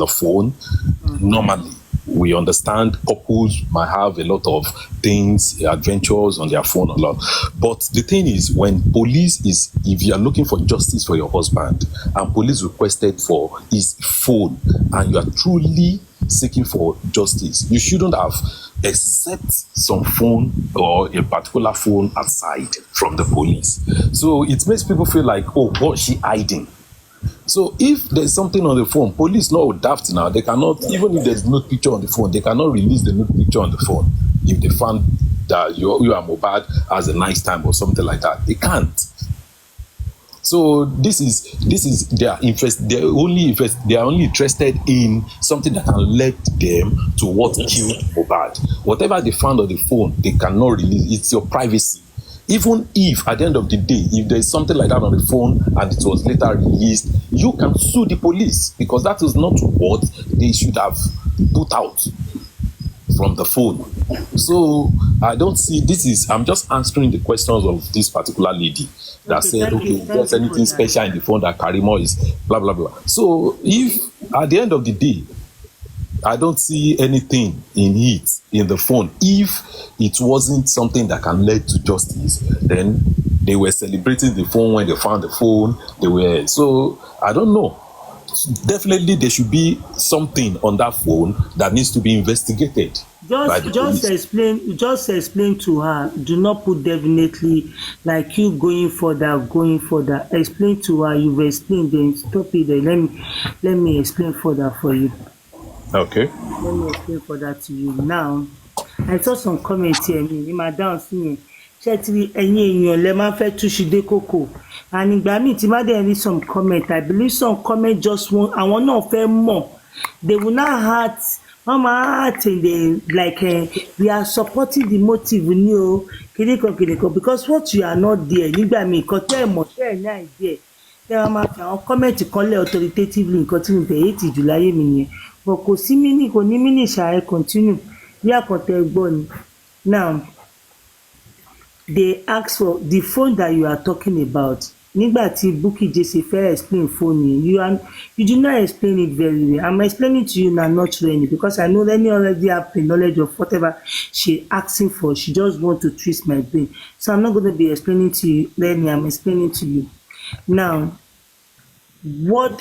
the phone. Normally, we understand couples might have a lot of things, adventures on their phone a lot. But the thing is, when police is, if you are looking for justice for your husband and police requested for his phone and you are truly seeking for justice, you shouldn't have accept some phone or a particular phone aside from the police. So it makes people feel like, oh, what's she hiding? So if there's something on the phone, police not daft now. They cannot, even if there's no picture on the phone, they cannot release the nude picture on the phone. If they found that you are Mohbad has a nice time or something like that, they can't. So this is their interest. They are only interested in something that can lead them to what killed Mohbad. Whatever they found on the phone, they cannot release. It's your privacy. Even if at the end of the day, if there is something like that on the phone and it was later released, you can sue the police because that is not what they should have put out from the phone. So I don't see, I'm just answering the questions of this particular lady that said, okay, if there's anything special in the phone that Karimo is blah, blah, blah. So if at the end of the day, I don't see anything in the phone. If it wasn't something that can lead to justice, then they were celebrating the phone when they found the phone. So I don't know. Definitely there should be something on that phone that needs to be investigated. Just explain to her. Do not put definitely like you going further. Explain to her. You've explained, then stop it there. Let me explain further for you. Okay. Let me explain further to you. Now, I saw some comments here. Madam saying, Chetri, ẹ̀yin lẹ máa fẹ́ túṣu dé kókó. And ìgbà míì tí má dẹ̀ rí some comment, I believe some comment just want, àwọn náà fẹ́ mọ̀. They will not hurt. Mama and they like we are supporting the motive ní o kìnìkan because what you are not there nígbà míì nǹkan tẹ́ ẹ̀ mọ̀ tẹ́ ẹ̀ ní idea. Tẹ́ wọ́n máa fi àwọn comment kan lẹ̀ authoritatively nǹkan tí mo bẹ̀ yé ti jù láyé mi nìyẹn. But kò sí mini kò ní mini ṣàì continue bí àkọ́tẹ́ gbọ́ ni. Now they ask for the phone that you are talking about. Nígbà tí Bukky Jesse fẹ́ explain phone yẹn, you do not explain it very well. I'm explaining to you now, not Renny, because I know Renny already have the knowledge of whatever she asking for. She just want to twist my brain. So I'm not going to be explaining to you, Renny. I'm explaining to you. Now, what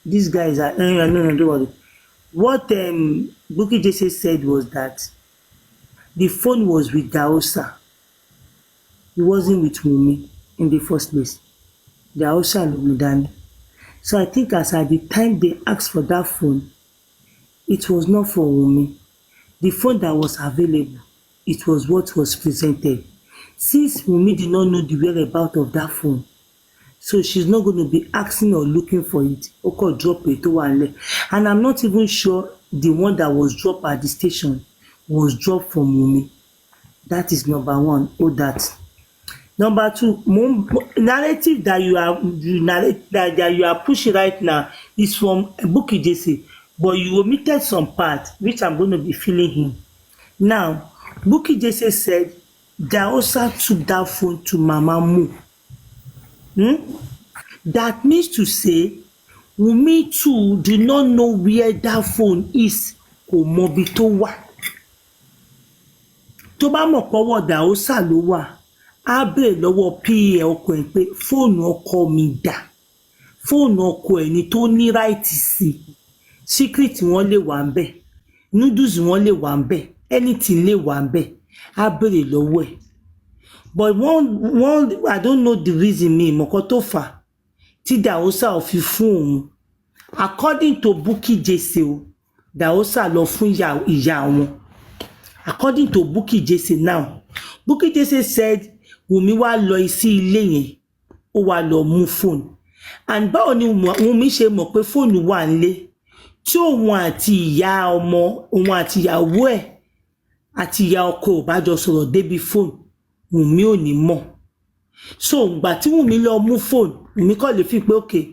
these guys are, no, don't worry. What Bukky Jesse said was that the phone was with Daosa. It wasn't with Wunmi in the first place. Daosa Lumudani. So I think as at the time they asked for that phone, it was not for Wunmi. The phone that was available, it was what was presented. Since Wunmi did not know the whereabouts of that phone, so she's not going to be asking or looking for it. Okay, drop it to one. And I'm not even sure the one that was dropped at the station was dropped from Wunmi. That is number one. Oh, that. Number two, narrative that you are pushing right now is from Bukky Jesse, but you omitted some part, which I'm going to be filling in. Now, Bukky Jesse said Daosa took that phone to Mama Mu. That means to say, Wunmi too do not know where that phone is. Kò mọ bí tó wà. Tó bá mọ̀ pọ́wọ́ Daosa ló wà, á bèèrè lọ́wọ́ PA ọkọ ẹ̀ pé fóònù ọkọ mi dà. Fóònù ọkọ ẹ̀ ni tó ní right sí. Secret wọn lè wà ńbẹ̀. Noodles wọn lè wà ńbẹ̀. Anything lè wà ńbẹ̀. Á bèèrè lọ́wọ́ ẹ̀. But one, I don't know the reason me mokoto fa ti Daosa ò fi fún òun. According to Bukky Jesse, Daosa lọ fún ìyá wọn. According to Bukky Jesse now, Bukky Jesse said Wunmi wá lọ sí ilé yẹn, ó wá lọ mú phone. And báwo ni Wunmi ṣe mọ̀ pé phone wà nílé tí òun àti ìyá ọmọ, òun àti ìyàwó ẹ̀ àti ìyá ọkọ ò bá jọ sọ̀rọ̀ débi phone. Wunmi ò ní mọ̀. So ìgbà tí Wunmi lọ mú phone, Wunmi kọ́ lè fi pé okay,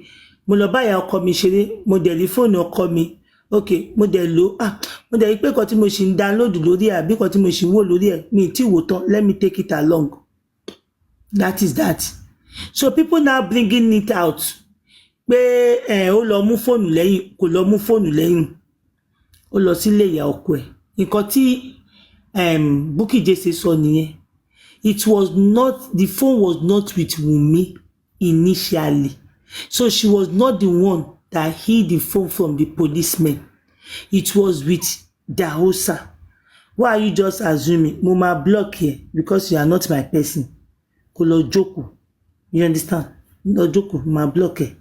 mo lọ bá ìyá ọkọ mi ṣeré, mo dẹ̀ rí phone ọkọ mi. Okay, mo dẹ̀ lò mo dẹ̀ rí pé kan tí mo ṣì ń download lórí ẹ̀ àbí kan tí mo ṣì ń wò lórí ẹ̀ mi tí wò tán, let me take it along. That is that. So people now bringing it out. pé ó lọ mú fóònù lẹ́yìn, kò lọ mú fóònù lẹ́yìn, ó lọ sílé ìyá ọkọ ẹ̀. Nǹkan tí Bukky Jesse sọ nìyẹn. It was not, the phone was not with Wunmi initially. So she was not the one that hid the phone from the policemen. It was with Dahosa. Why are you just assuming? Mo ma block here because you are not my person. Kò lọ jókòó. You understand? Lọ jókòó, ma block here.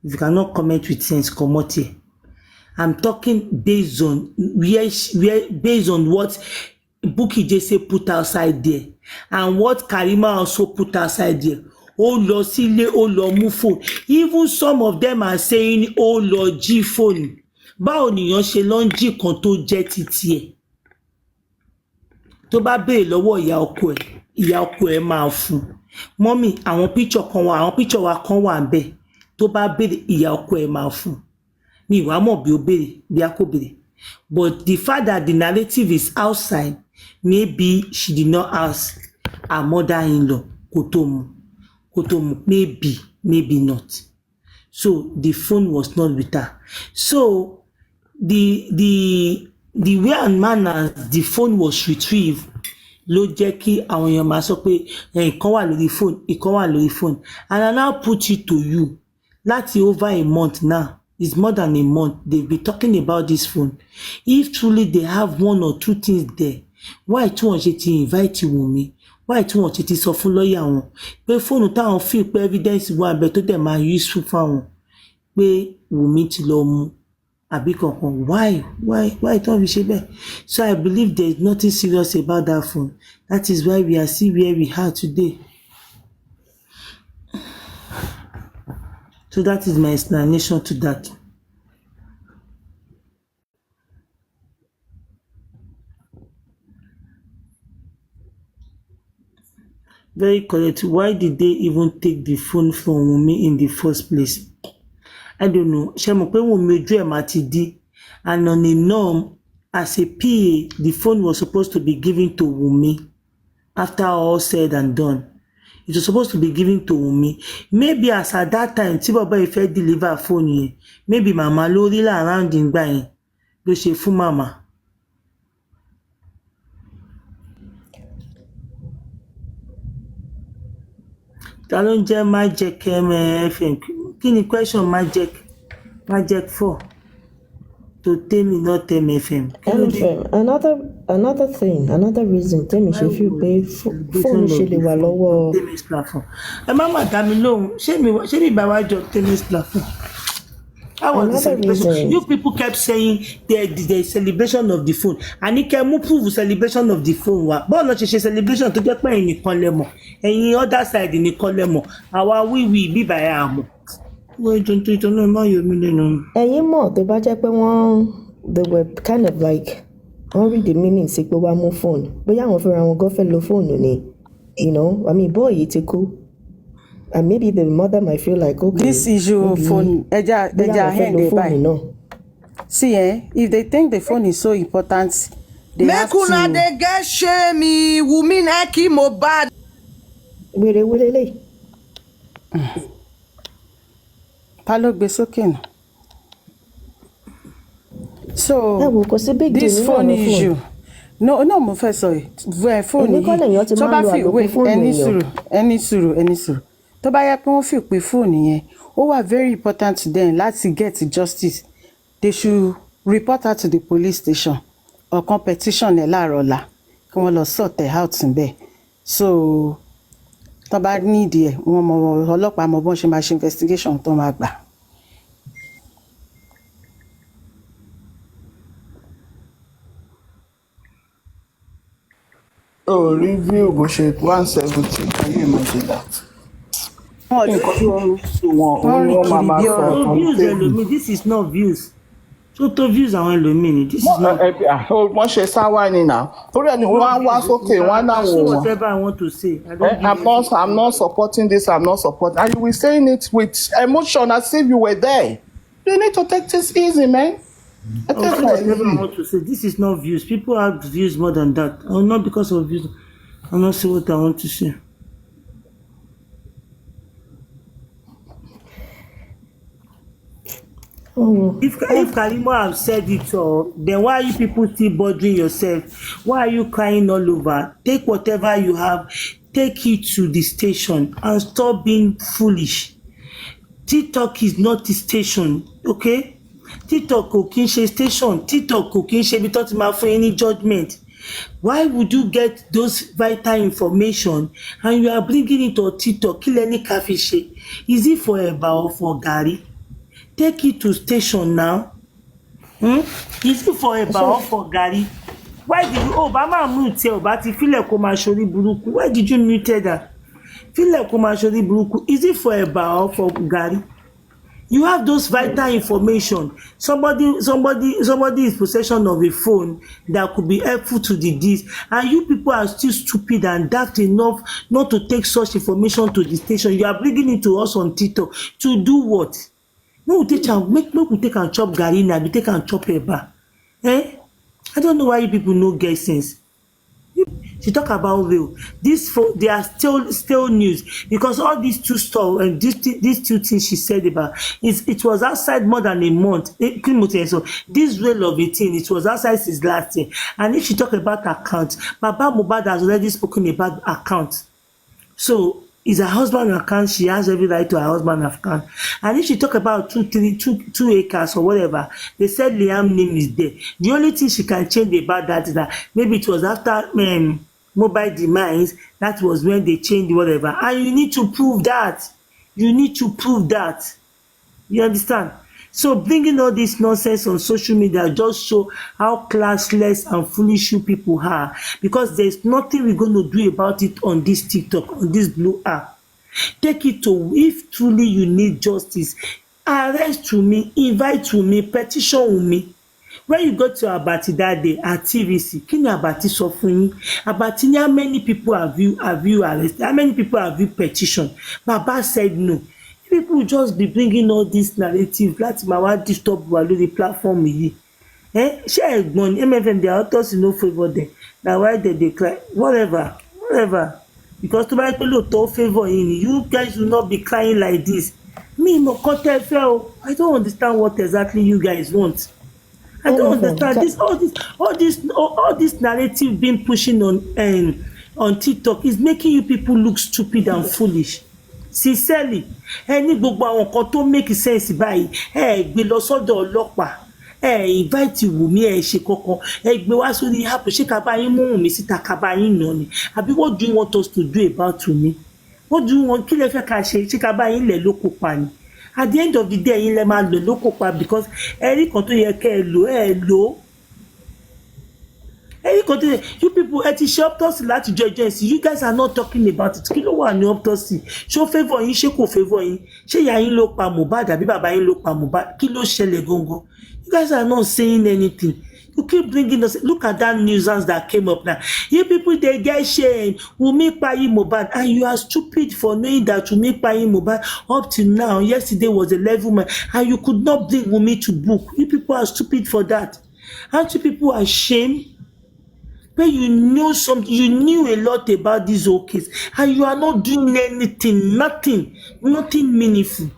If you cannot comment with sense, comot here. I'm talking based on based on what Bukky Jesse put outside there and what Karima also put outside there. Ó lọ sílé, ó lọ mú phone. Even some of them are saying ó lọ jí phone. Báwo nìyàn ṣe lọ ń jí kan tó jẹ́ titi ẹ̀? Tó bá béèrè lọ́wọ́ ìyá ọkọ ẹ̀ máa fún. Mọ́mì, àwọn picture wa kan wà ńbẹ̀. Tó bá béèrè ìyá ọkọ ẹ̀ máa fún. Mi ìwà mọ̀ bí ó béèrè, bí a kò béèrè. But the fact that the narrative is outside, maybe she did not ask her mother-in-law kó tó mú. Maybe not. So the phone was not with her. So the way and manner the phone was retrieved ló jẹ́ kí àwọn èèyàn máa sọ pé ìkan wà lórí phone. And I now put it to you, láti over a month now, it's more than a month, they've been talking about this phone. If truly they have one or two things there, why tí wọ́n ṣe ti invite Wunmi? Why tí wọ́n ṣe ti sọ fún lọ́ọ̀yà wọn pé fóònù táwọn feel pé evidence wà ńbẹ̀ tó dẹ̀ máa useful fáwọn pé Wunmi ti lọ mú àbí kankan? Why tí wọ́n fi ṣe bẹ́ẹ̀? So I believe there is nothing serious about that phone. That is why we are still where we are today. So that is my explanation to that. Very correct. Why did they even take the phone from Wunmi in the first place? I don't know. Ṣé mo pé Wunmi ojú ẹ̀ máa ti dí? And on a norm, as a PA, the phone was supposed to be given to Wunmi after all said and done. It was supposed to be given to Wunmi. Maybe as at that time, tí bàbá yìí fẹ́ deliver phone yẹn, maybe màmá ló rí around ìgbà yẹn ló ṣe fún màmá. Ta ló ń jẹ́ Magic FM? Kí ni question Magic 4? To Temi, not Temi FM. Another reason Temi ṣe feel pé phone ṣe lè wà lọ́wọ́ Temi's platform. Ẹ má mà dá mi lóhùn, ṣé mi bá wá jọ Temi's platform? How was the celebration? You people kept saying the celebration of the phone. Àní kẹ́ mú prove celebration of the phone wa. Bọ́ọ̀ náà ṣe celebration tó jẹ́ pé ẹ̀yin nìkan lẹ mọ̀. Ẹ̀yin other side nìkan lẹ mọ̀. Àwa wíwì bíbá ẹ̀ àmọ̀. Wọ́n jọ tó ìtọ́nà má yọ mí lẹ́nu. Ẹ̀yin mọ̀ tó bá jẹ́ pé they were kind of like wọ́n read the meaning sí pé wàá mú phone. Bóyá àwọn fúnra wọn gan fẹ́ lo fóònù ni. You know, I mean, boy yìí ti kú. And maybe the mother might feel like, okay, this issue of phone, hand they buy. No. See, if they think the phone is so important, they have to. Make una dey get shame, Wunmi Neki Mohbad. Wele. Palo gbe sókè náà. So this phone issue. No, mo fẹ́ sọ yìí. Phone yìí. Tó bá fi wait, any sùúrù. Tó bá yẹ pé wọ́n fi pé fóònù yẹn ó wà very important to them láti get justice, they should report her to the police station or petition ẹ̀ láàárọ̀ ọ̀la kí wọ́n lọ sort ẹ̀ out níbẹ̀. So tó bá need ẹ̀ wọ́n mọ ọlọ́pàá mọ bọ́n ṣe máa ṣe investigation tó máa gbà. Oh, review bó ṣe 170. Can you imagine that? This is not views. So views àwọn ẹlòmíì. This is not. Wọ́n ṣe sáwá ni now. Torí ẹni wọ́n wá sókè wọ́n náà wò wọ́n. Whatever I want to say. I'm not supporting this. I'm not supporting. And you were saying it with emotion as if you were there. You need to take this easy, man. Whatever I want to say. This is not views. People have views more than that. Not because of views. I'm not sure what I want to say. If Karimo have said it all, then why are you people still bothering yourself? Why are you crying all over? Take whatever you have, take it to the station and stop being foolish. TikTok is not the station, okay? TikTok kò kí ń ṣe station, TikTok kò kí ń ṣe ibi tó ti máa fún yín ní judgement. Why would you get those vital information and you are bringing it on TikTok? Kí lẹ ní ká fi ṣe? Is it for ẹ̀bà or for garri? Take it to station now. Is it for ẹ̀bà or for garri? Why did you Obama mute ẹ ọba ti fílẹ̀ kó máa ṣorí burúkú? Why did you mute that? Fílẹ̀ kó máa ṣorí burúkú. Is it for ẹ̀bà or for garri? You have those vital information. Somebody is possession of a phone that could be helpful to the deeds, and you people are still stupid and daft enough not to take such information to the station. You are bringing it to us on TikTok to do what? Make we take and chop garri na, we take and chop eba. I don't know why you people no get sense. She talk about real. They are still news because all these two stuff and these two things she said about it was outside more than a month. So this real of a thing, it was outside since last year. And if she talk about account, Baba Mohbad has already spoken about account. So it's her husband account. She has every right to her husband account. And if she talk about 2 acres or whatever, they said Liam name is there. The only thing she can change about that is that maybe it was after Mohbad demise. That was when they changed whatever. And you need to prove that. You need to prove that. You understand? So bringing all this nonsense on social media just show how classless and foolish you people are, because there's nothing we're going to do about it on this TikTok, on this blue app. Take it to, if truly you need justice, arrest to me, invite to me, petition with me. When you go to Abati that day at TVC, kí ni Abati sọ fún yín? Abati ni how many people have you arrested? How many people have you petitioned? Baba said no. People just be bringing all this narrative láti máa wá disturb wa lórí platform yìí. Ṣé ẹ̀gbọ́n ni MFM their authors no favour them, na why they dey cry whatever because tó bá yẹ pé lóòótọ́ favour yín ni, you guys will not be crying like this. Me mo kọ́ tẹ́ fẹ́ o, I don't understand what exactly you guys want. I don't understand all this narrative being pushing on TikTok is making you people look stupid and foolish. Sincerely, ní gbogbo àwọn nǹkan tó make sense báyìí, gbé lọ sọ́dọ̀ ọlọ́pàá, invite Wùmí, ṣe kankan, gbé wá sórí app, ṣé ká bá yín mú Wùmí síta ká bá yín nà ni? Àbí what do you want us to do about Wùmí? What do you want? Kí lẹ fẹ́ ká ṣe? Ṣé ká bá yín lẹ̀ lóko pa ni? At the end of the day, yín lẹ máa lò lóko pa because ẹ̀rí kan tó yẹ kẹ́ ẹ lò. You people ẹ ti ṣe autopsy láti jọjọ ẹ̀sìn, you guys are not talking about it. Kí ló wà ní autopsy? Ṣé ó favour yín, ṣé kò favour yín? Ṣé ìyá yín ló pa Mohbad àbí bàbá yín ló pa Mohbad? Kí ló ṣẹlẹ̀ gangan? You guys are not saying anything. You keep bringing us. Look at that nuisance that came up now. You people, they get shame. Wunmi payi Mohbad, and you are stupid for knowing that Wunmi payi Mohbad up till now. Yesterday was a level man, and you could not bring Wunmi to book. You people are stupid for that. Aren't you people ashamed? But you knew something, you knew a lot about this whole case, and you are not doing anything, nothing meaningful.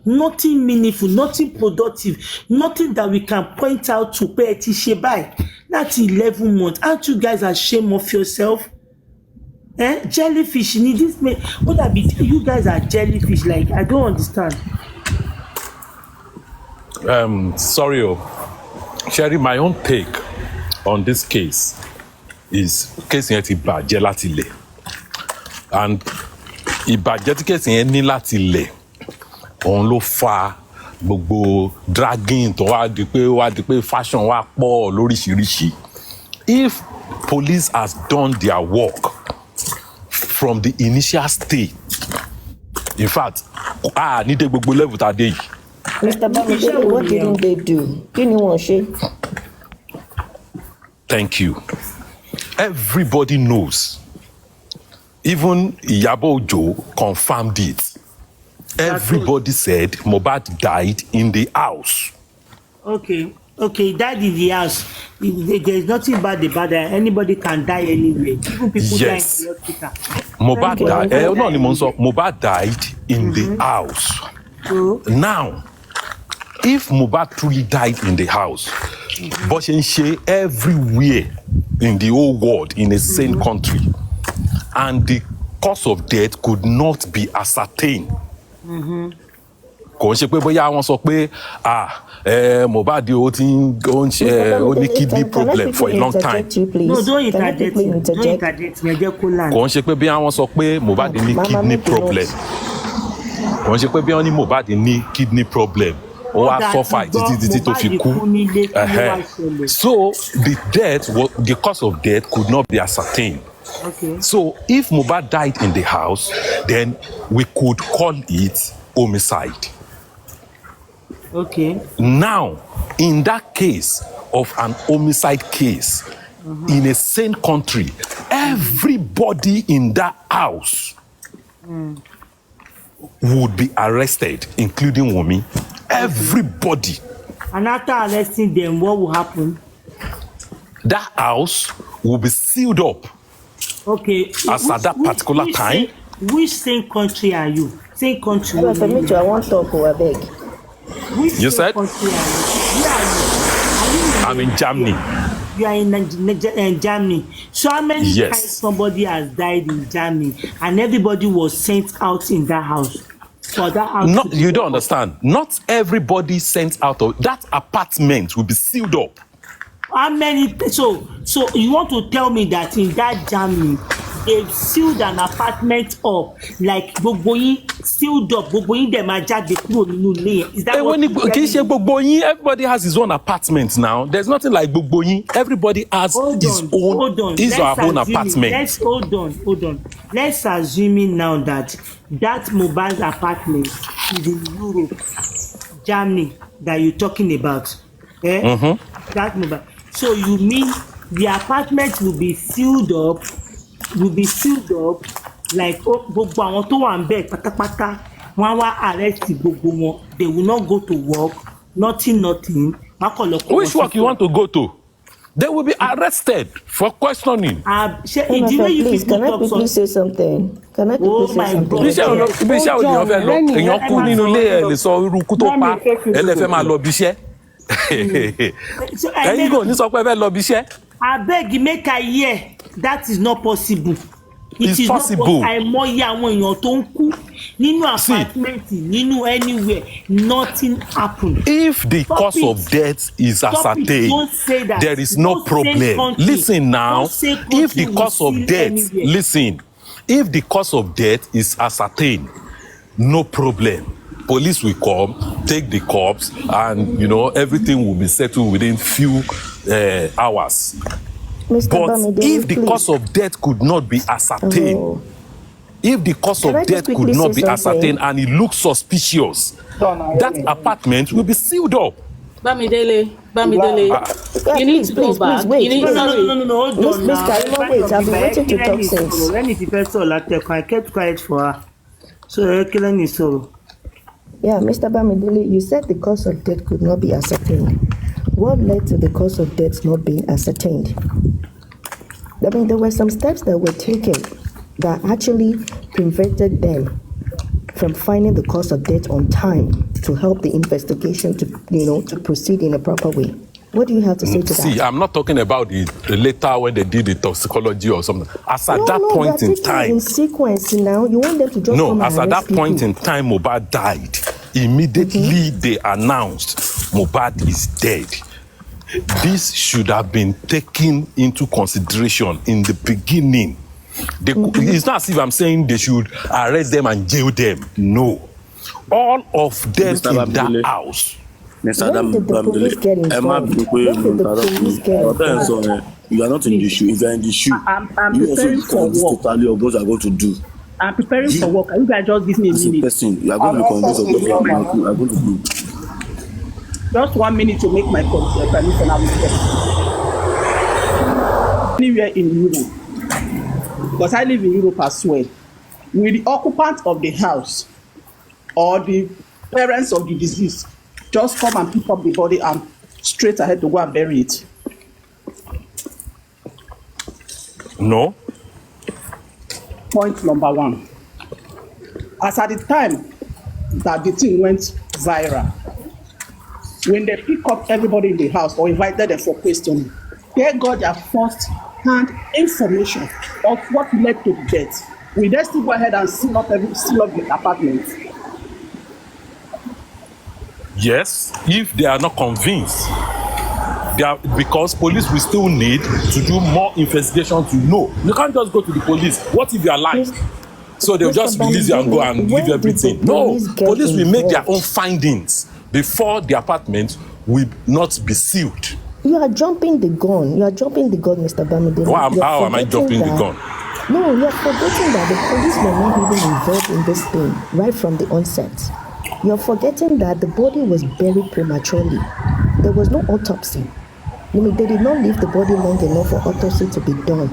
Nothing meaningful, nothing productive, nothing that we can point out to pay ṣe báyìí láti 11 months. Aren't you guys ashamed of yourself? Jellyfish need this man. What that be? You guys are jellyfish. Like, I don't understand. Sorry, Sherry, my own take on this case is case yẹn ti bàjẹ́ láti ilẹ̀, and ìbàjẹ́ tí case yẹn ní láti ilẹ̀ òun ló fa gbogbo dragging tó wá di pé fashion wá pọ̀ lóríṣiríṣi. If police has done their work from the initial stage, in fact ní dé gbogbo level tá a dé yìí. Mr. Bamidele, what didn't they do? Kí ni wọ́n ṣe? Thank you. Everybody knows. Even Iyabo Ojo confirmed it. Everybody said Mohbad died in the house. Okay, he died in the house. There's nothing bad about that. Anybody can die anywhere. Even people die in the hospital. Mohbad died. Mohbad died in the house. Now, if Mohbad truly died in the house, but everywhere in the whole world, in a sane country, and the cause of death could not be ascertained. Kò ń ṣe pé bóyá wọ́n sọ pé Mohbad ó ní kidney problem for a long time. No, don't interject. Kò ń ṣe pé bóyá wọ́n sọ pé Mohbad ní kidney problem. Kò ń ṣe pé bóyá wọ́n ní Mohbad ní kidney problem. Ó wá suffer títí tó fi kú. So the cause of death could not be ascertained. Okay. So if Mohbad died in the house, then we could call it homicide. Okay. Now, in that case of an homicide case, in a sane country, everybody in that house would be arrested, including Wunmi. Everybody. And after arresting them, what will happen? That house will be sealed up. Okay. As at that particular time. Which same country are you? Same country. I want to talk to a beg. You said? Country are you? Where are you? I'm in Germany. You are in Germany. So how many Yes. times somebody has died in Germany and everybody was sent out in that house? For that house. No, you don't understand. Not everybody sent out of that apartment will be sealed up. How many? So you want to tell me that in that Germany they've sealed an apartment up, like gbogbo yin sealed up, gbogbo yin dem jáde kúrò nínú ilé yẹn? Is that what you Kì í ṣe gbogbo yín, everybody has his own apartment now. There's nothing like gbogbo yín. Everybody has his own, his or her own apartment. Hold on. Let's assume now that Mohbad's apartment is in Europe, Germany, that you're talking about. That Mohbad. So you mean the apartment will be sealed up, like gbogbo àwọn tó wà ńbẹ̀ pátápátá wọ́n wá arrest gbogbo wọn, they will not go to work, nothing. Which work you want to go to? They will be arrested for questioning. Please, can I quickly say something? Iṣẹ́ ènìyàn fẹ́ lọ, èèyàn kú nínú ilé ẹ̀ lè sọ irú kú tó pa, ẹ lè fẹ́ máa lọ bí iṣẹ́. Ẹ̀yin kò ní sọ pé ẹ fẹ́ lọ bí iṣẹ́. Abeg, make I hear, that is not possible. It's possible. Àìmọye àwọn èèyàn tó ń kú nínú apartment, nínú anywhere, nothing happened. If the cause of death is ascertained, there is no problem. Listen now, if the cause of death, if the cause of death is ascertained, no problem. Police will come, take the corpse, and everything will be settled within few hours. Mr. But Bamidele, if the please. cause of death could not be ascertained, if the cause Can I of just death could quickly not say be something? ascertained and it looks suspicious, that apartment will be sealed up. Bamidele, you need to go back. Wait. You need No, hold on. Miss Karima, wait, I've been waiting to talk since. When it first I kept quiet for her. So Ekelen is so. Yeah, Mr. Bamidele, you said the cause of death could not be ascertained. What led to the cause of death not being ascertained? I mean, there were some steps that were taken that actually prevented them from finding the cause of death on time to help the investigation to proceed in a proper way. What do you have to say to that? See, I'm not talking about the later when they did the toxicology or something. As at that point in time, in sequence now, you want them to just come as and at that arrest point people. in time, Mohbad died. Immediately they announced Mohbad is dead. This should have been taken into consideration in the beginning. It's not as if I'm saying they should arrest them and jail them. No. All of them in that house. When did the police get involved? You are not in the shoe. If you are in the shoe, I'm you also preparing for become work. totally of what you are going to do. I'm preparing for work. You guys just give me a As a minute. person, you are going to be convinced of what you are going to do. Just 1 minute to make my permission. I will get anywhere in Europe, because I live in Europe as well. Will the occupant of the house or the parents of the deceased just come and pick up the body and straight ahead to go and bury it? No. Point number one. As at the time that the thing went viral, when they pick up everybody in the house or invited them for questioning, they got their first-hand information of what led to the death. Will they still go ahead and seal up the apartment? Yes, if they are not convinced. Because police will still need to do more investigation to know. You can't just go to the police. What if you are lying? So they'll just release you and go and give everything. No, police will make their own findings before the apartment will not be sealed. You are jumping the gun. You are jumping the gun, Mr. Bamidele. How am I jumping the gun? No, you are forgetting that the police were not even involved in this thing right from the onset. You are forgetting that the body was buried prematurely. There was no autopsy. I mean, they did not leave the body long enough for autopsy to be done.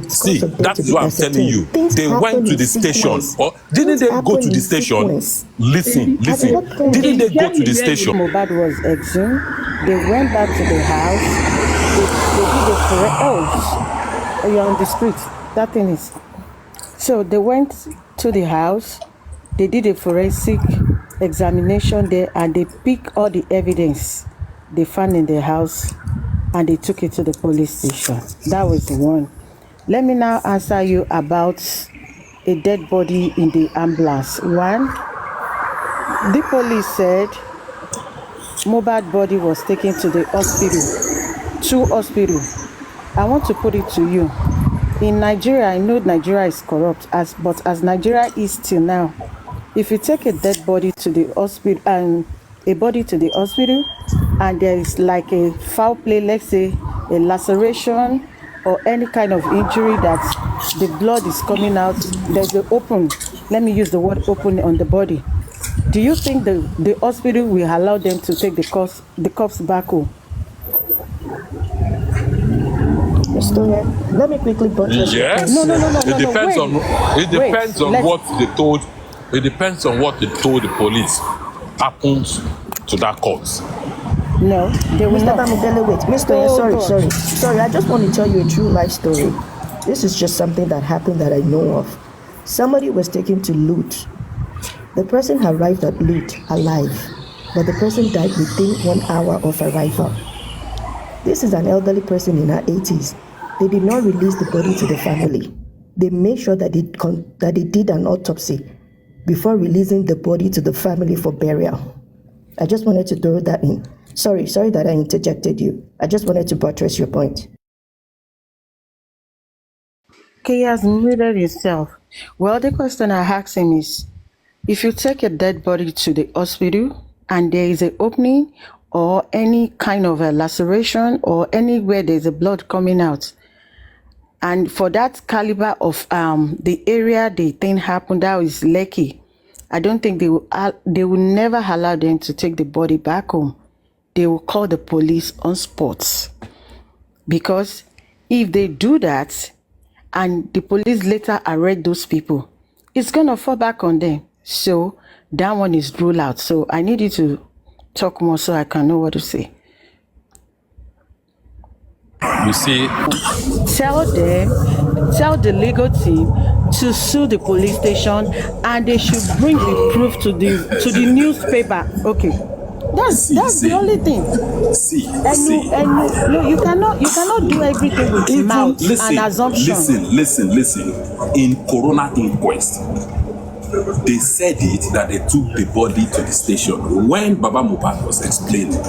See, that's what I'm telling you. They went to the station. Or didn't they go to the station? Listen. Didn't they go to the station? Mohbad was exhumed. They went back to the house. They did a correct. Oh, you're on the street. That thing is. So they went to the house. They did a forensic examination there, and they picked all the evidence they found in the house, and they took it to the police station. That was the one. Let me now answer you about a dead body in the ambulance. One, the police said Mohbad's body was taken to the hospital. To hospital. I want to put it to you. In Nigeria, I know Nigeria is corrupt, but as Nigeria is till now, if you take a dead body to the hospital and a body to the hospital, and there is like a foul play, let's say a laceration or any kind of injury that the blood is coming out, there's an open, let me use the word open on the body. Do you think the hospital will allow them to take the corpse back home? Let me quickly buttress. Yes. No. It depends on what they told. It depends on what they told the police happens to that corpse. No, they will not. Wait, Mr. Sorry. I just want to tell you a true life story. This is just something that happened that I know of. Somebody was taken to Loot. The person arrived at Loot alive, but the person died within 1 hour of arrival. This is an elderly person in her 80s. They did not release the body to the family. They made sure that they did an autopsy before releasing the body to the family for burial. I just wanted to throw that in. Sorry that I interjected you. I just wanted to buttress your point. Okay, he has muted himself. Well, the question I asked him is, if you take a dead body to the hospital and there is an opening or any kind of a laceration or anywhere there's a blood coming out, and for that caliber of the area the thing happened, that is Lekki, I don't think they will never allow them to take the body back home. They will call the police on spot. Because if they do that and the police later arrest those people, it's going to fall back on them. So that one is ruled out. So I need you to talk more so I can know what to say. You see, tell the legal team to sue the police station, and they should bring the proof to the newspaper. Okay, that's the only thing. No, you cannot do everything with mouth and assumption. Listen. In coroner inquest, they said that they took the body to the station. When Baba Mohbad was explaining,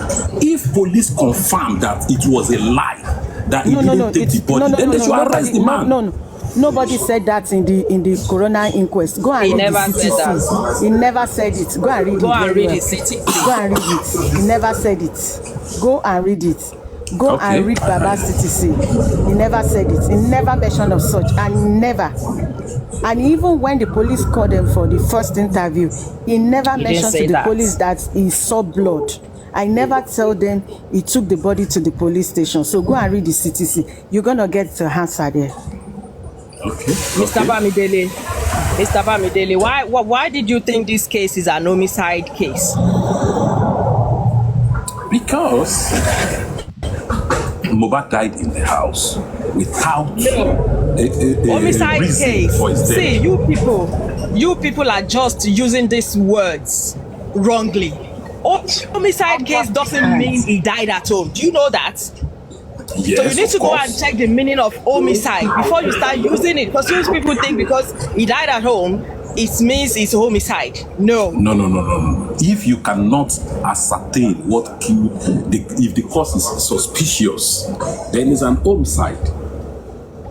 if police confirmed that it was a lie, that he didn't take the body, then they should arrest the man. No. Nobody said that in the coroner inquest. Go and read the CTC. He never said it. Go and read it. Go and read the CTC. Go and read it. He never said it. Go and read it. Go and read Baba's CTC. He never said it. He never mentioned of such. And never. And even when the police called them for the first interview, he never mentioned to the police that he saw blood. I never tell them he took the body to the police station. So go and read the CTC. You're going to get the answer there. Okay. Mr. Bamidele, why did you think this case is an homicide case? Because Mohbad died in the house without a homicide reason case. For his death. See, you people are just using these words wrongly. Homicide case doesn't mean he died at home. Do you know that? Yes, so you need to go course. and check the meaning of homicide before you start using it. Because most people think because he died at home, it means it's homicide. No. No. If you cannot ascertain what killed, if the cause is suspicious, then it's an homicide.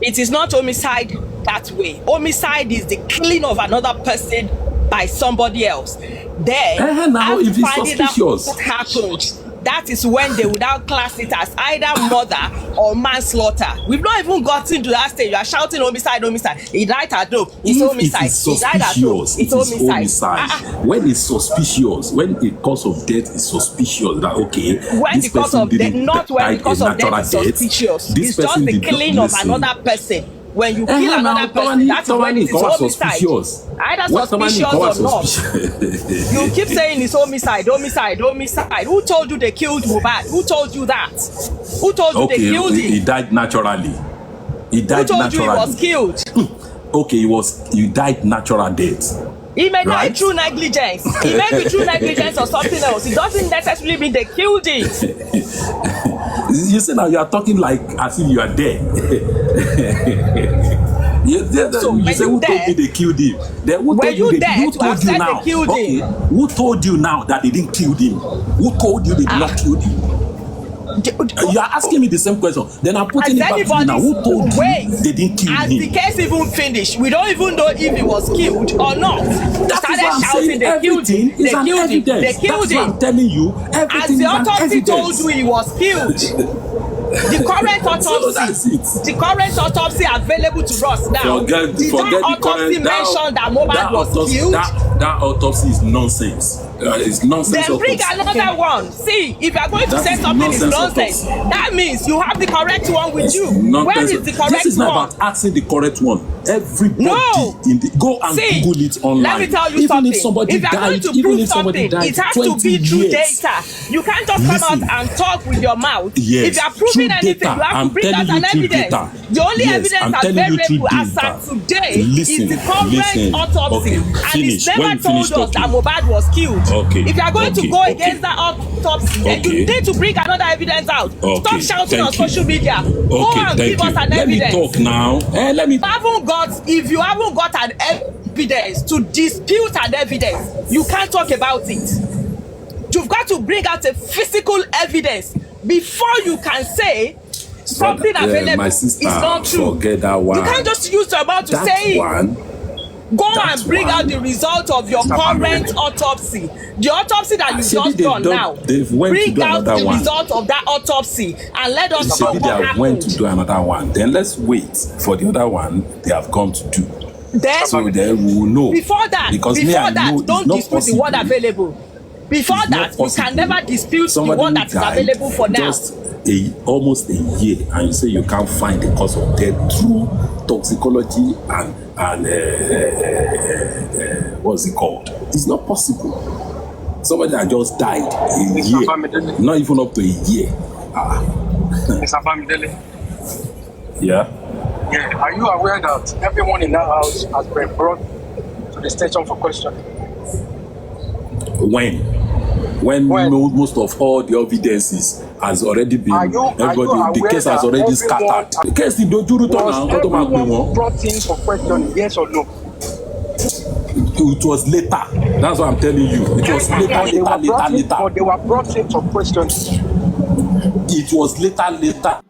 It is not homicide that way. Homicide is the killing of another person by somebody else. Then, now, if it's suspicious, what happened? That is when they would now class it as either murder or manslaughter. We've not even gotten to that stage. You are shouting homicide. He died at home. It's homicide. He died at home. It's homicide. When it's suspicious, when the cause of death is suspicious, that okay, when the cause of death, not when the cause of death is suspicious. It's just the killing of another person. When you kill another person, that's when it is homicide. Either suspicious or not. You keep saying it's homicide. Who told you they killed Mohbad? Who told you that? Who told you they killed him? He died naturally. Who told you he was killed? Okay, he died natural death. He may die through negligence. He may be through negligence or something else. It doesn't necessarily mean they killed him. You see now you are talking like as if you are dead. You say who told me they killed him? Then who told you now? Okay. Who told you now that they didn't kill him? Who told you they did not kill him? You are asking me the same question. Then I'm putting it back to you now. Who told you they didn't kill him? As the case even finished, we don't even know if he was killed or not. That is what I'm saying. Everything is an evidence. That's what I'm telling you. As the autopsy told you he was killed. The current autopsy available to us now. Forget the autopsy mentioned that Mohbad was killed. That autopsy is nonsense. It's nonsense. Then bring another one. See, if you are going to say something is nonsense, that means you have the correct one with you. Where is the correct one? This is not about asking the correct one. Everybody go and Google it online. Let me tell you even something. If somebody if you are died, going to prove something, it has to be through data. You can't just come out and talk with your mouth. Yes, if you are proving anything, you have to bring out an evidence. The only evidence available as at today is the current autopsy. And it's never told us that Mohbad was killed. If you are going to go against that autopsy, then you need to bring another evidence out. Stop shouting on social media. Go and give us an evidence. Let me talk now. If you haven't got an evidence to dispute an evidence, you can't talk about it. You've got to bring out a physical evidence before you can say something available is not true. Forget that one. You can't just use your mouth to say it. Go and bring out the result of your current autopsy. The autopsy that you just done now. Bring out the result of that autopsy and let us know what happened. They went to do another one. Then let's wait for the other one they have gone to do. So then we will know. Before that, don't dispute the one available. Before that, you can never dispute the one that is available for now. Almost a year, and you say you can't find the cause of death through toxicology and what's it called? It's not possible. Somebody that just died a year, not even up to a year. Mr. Bamidele. Yeah. Yeah. Are you aware that everyone in that house has been brought to the station for questioning? When most of all the evidences has already been, the case has already scattered. The case did Dojuru turn now. Everyone brought in for questioning, yes or no? It was later. That's what I'm telling you. It was later. But they were brought in for questioning. It was later.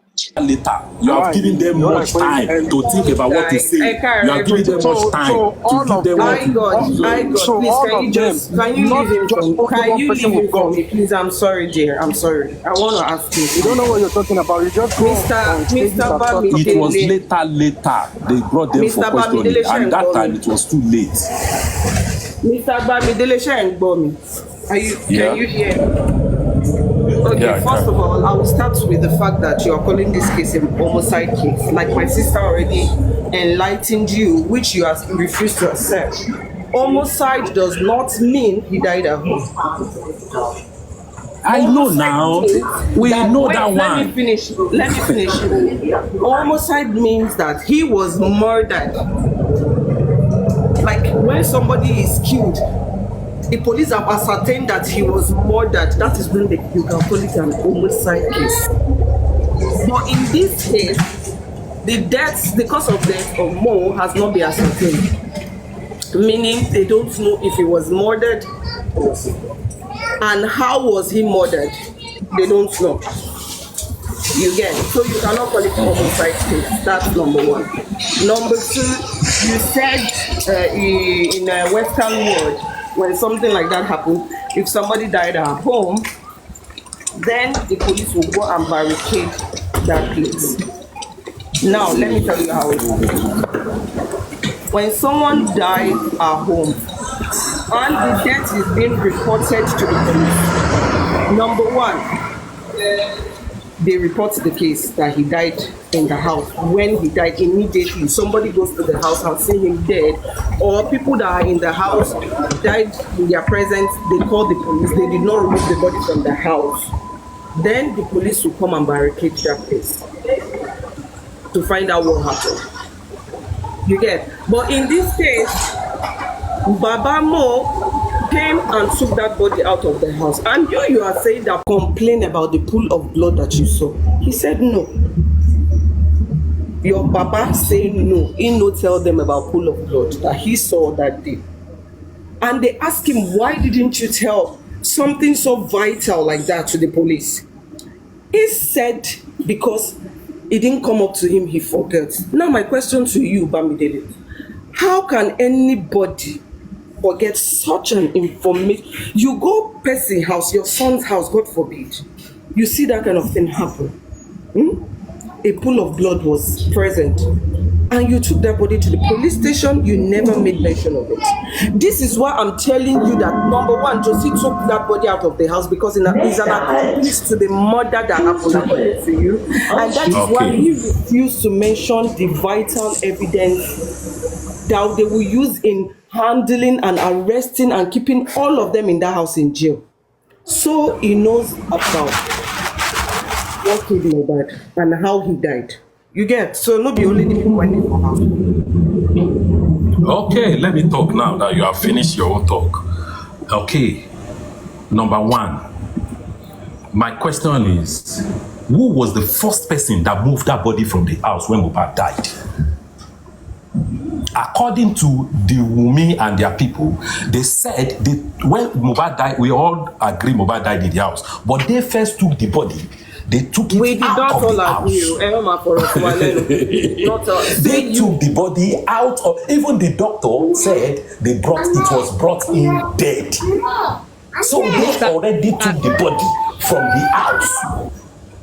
You have given them much time to think about what to say. You have given them much time to give them what to please, can you leave him for me, please? I'm sorry, dear. I'm sorry. I want to ask you. You don't know what you're talking about. You just Mr. Bamidele. It was later. They brought them for questioning, and that time it was too late. Mr. Bamidele, can you hear? Okay, first of all, I will start with the fact that you are calling this case a homicide case. Like my sister already enlightened you, which you have refused to accept. Homicide does not mean he died at home. I know now. We know that one. Let me finish. Homicide means that he was murdered. Like when somebody is killed, the police have ascertained that he was murdered, that is when you can call it an homicide case. But in this case, the cause of death of Mo has not been ascertained. Meaning they don't know if he was murdered and how was he murdered. They don't know. You get it? So you cannot call it homicide case. That's number one. Number two, you said in a Western world, when something like that happened, if somebody died at home, then the police will go and barricade that place. Now, let me tell you how it happens. When someone dies at home and the death is being reported to the police, number one, they report the case that he died in the house. When he died, immediately somebody goes to the house and see him dead, or people that are in the house died in their presence, they call the police. They did not remove the body from the house. Then the police will come and barricade that place to find out what happened. You get? But in this case, Baba Mo came and took that body out of the house. And you are saying that complain about the pool of blood that you saw. He said no. Your Baba said no. He no tell them about pool of blood that he saw that day. And they asked him, why didn't you tell something so vital like that to the police? He said because it didn't come up to him, he forgot. Now my question to you, Bamidele, how can anybody forget such an information? You go person's house, your son's house, God forbid, you see that kind of thing happen. A pool of blood was present, and you took that body to the police station, you never made mention of it. This is why I'm telling you that, number one, Josie took that body out of the house because he's an accomplice to the murder that happened according to you. And that is why he refused to mention the vital evidence that they will use in handling and arresting and keeping all of them in that house in jail. So he knows about what killed Mohbad and how he died. You get? So not be only the people when they come out. Okay, let me talk now that you have finished your own talk. Okay, number one, my question is, who was the first person that moved that body from the house when Mohbad died? According to the Wumi and their people, they said when Mohbad died, we all agree Mohbad died in the house, but they first took the body. They took it out of the house. They took the body out of. Even the doctor said it was brought in dead. So they already took the body from the house.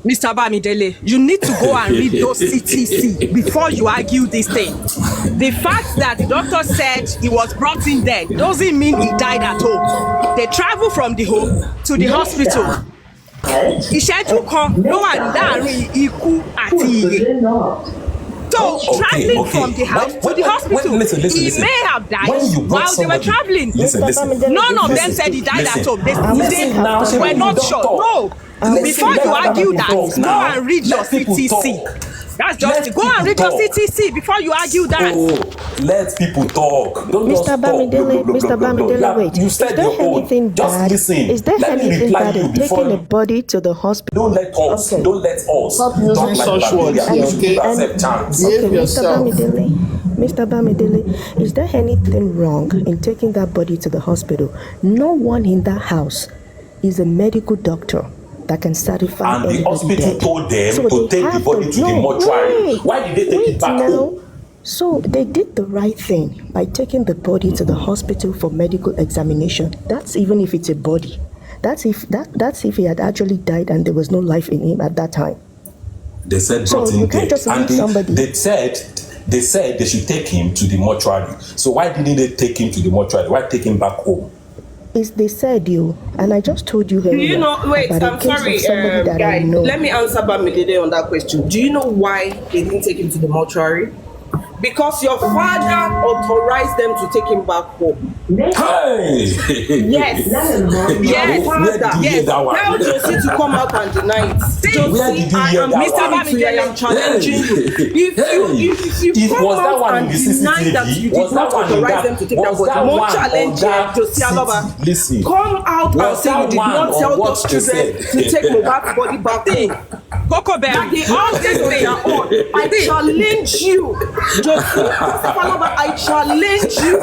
Mr. Bamidele, you need to go and read those CTC before you argue this thing. The fact that the doctor said he was brought in dead doesn't mean he died at home. They travel from the home to the hospital. Ìṣẹ́jú kan ló wà láàrin ikú àti ìyè. So traveling from the house to the hospital, he may have died while they were traveling. None of them said he died at home. They were not sure. No. Before you argue that, go and read your CTC. That's just go and read your CTC before you argue that. Oh, let people talk. Don't Mr. Bamidele, wait. You said your own. Just listen. Is there anything bad in taking a body to the hospital? Don't let us. Okay. Don't let us. Stop using such words. Okay, Mr. Bamidele, is there anything wrong in taking that body to the hospital? No one in that house is a medical doctor that can certify and the hospital told them to take the body to the mortuary. Why did they take it back home? So they did the right thing by taking the body to the hospital for medical examination. That's even if it's a body. That's if he had actually died and there was no life in him at that time. They said brought in dead. And they said they should take him to the mortuary. So why didn't they take him to the mortuary? Why take him back home? They said and I just told you earlier. Do you know? Wait, I'm sorry, guy. Let me answer Bamidele on that question. Do you know why they didn't take him to the mortuary? because your father authorized them to take him back home. Hey! Yes. Yes. Yes. Tell Josie to come out and deny it. Josie, I am Mr. Bamidele, I am challenging you. If you come out and deny that you did not authorize them to take that body, more challenge Josie Aloba. Listen. Come out and say you did not tell those children to take Mohbad's body back home. Coco Berry. That they all get on their own. I challenge you, Josie Aloba. I challenge you